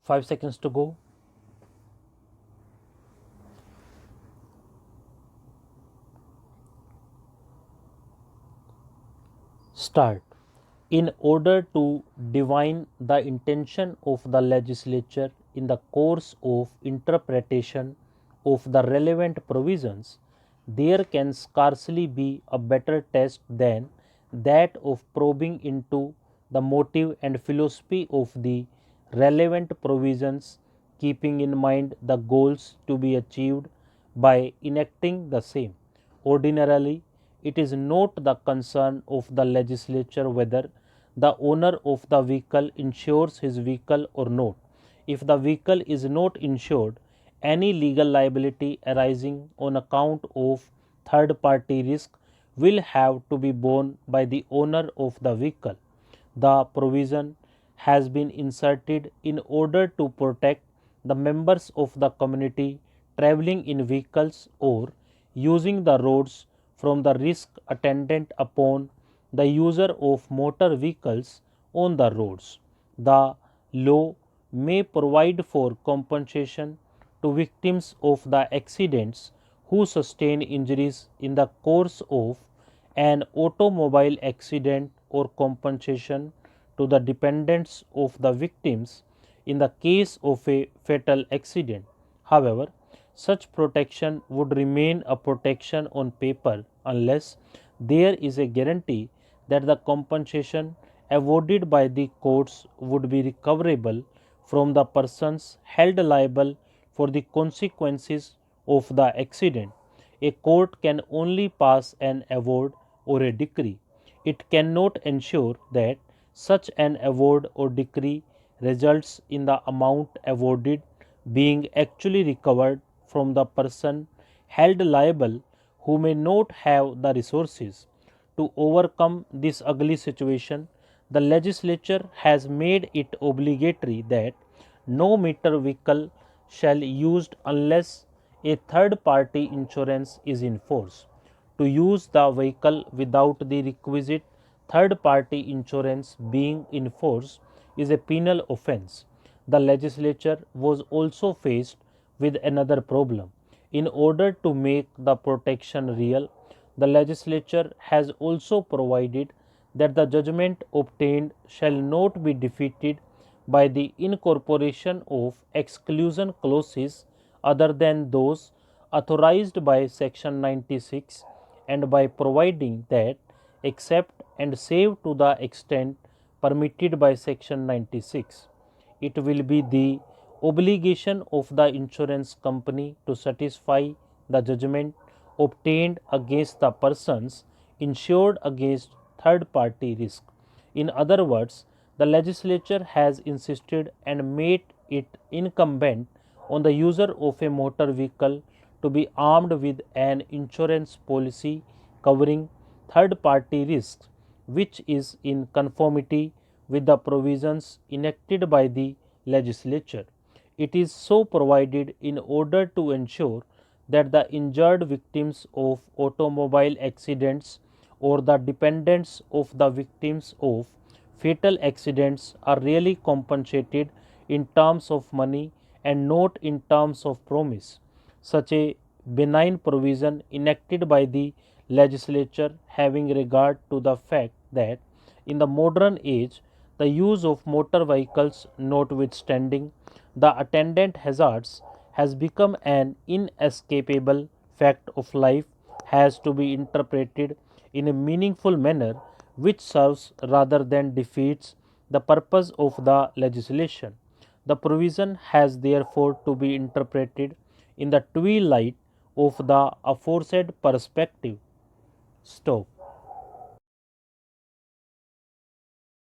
5 seconds to go. Start. In order to divine the intention of the legislature in the course of interpretation of the relevant provisions, there can scarcely be a better test than that of probing into the motive and philosophy of the relevant provisions, keeping in mind the goals to be achieved by enacting the same. Ordinarily, it is not the concern of the legislature whether the owner of the vehicle insures his vehicle or not. If the vehicle is not insured, any legal liability arising on account of third party risk will have to be borne by the owner of the vehicle. The provision has been inserted in order to protect the members of the community traveling in vehicles or using the roads from the risk attendant upon the user of motor vehicles on the roads. The law may provide for compensation to victims of the accidents who sustain injuries in the course of an automobile accident or compensation to the dependents of the victims in the case of a fatal accident. However, such protection would remain a protection on paper unless there is a guarantee that the compensation awarded by the courts would be recoverable from the persons held liable for the consequences of the accident. A court can only pass an award or a decree. It cannot ensure that such an award or decree results in the amount awarded being actually recovered from the person held liable who may not have the resources. To overcome this ugly situation, the legislature has made it obligatory that no motor vehicle shall be used unless a third party insurance is in force. To use the vehicle without the requisite third party insurance being in force is a penal offence. The legislature was also faced with another problem. In order to make the protection real, the legislature has also provided that the judgment obtained shall not be defeated by the incorporation of exclusion clauses other than those authorized by section 96 and by providing that except and save to the extent permitted by section 96 it will be the obligation of the insurance company to satisfy the judgment obtained against the persons insured against third party risk. In other words, the legislature has insisted and made it incumbent on the user of a motor vehicle to be armed with an insurance policy covering third party risks, which is in conformity with the provisions enacted by the legislature. It is so provided in order to ensure that the injured victims of automobile accidents or the dependents of the victims of fatal accidents are really compensated in terms of money and not in terms of promise. Such a benign provision enacted by the legislature having regard to the fact that in the modern age the use of motor vehicles notwithstanding the attendant hazards has become an inescapable fact of life has to be interpreted in a meaningful manner which serves rather than defeats the purpose of the legislation. The provision has therefore to be interpreted in the twilight of the aforesaid perspective. Stop.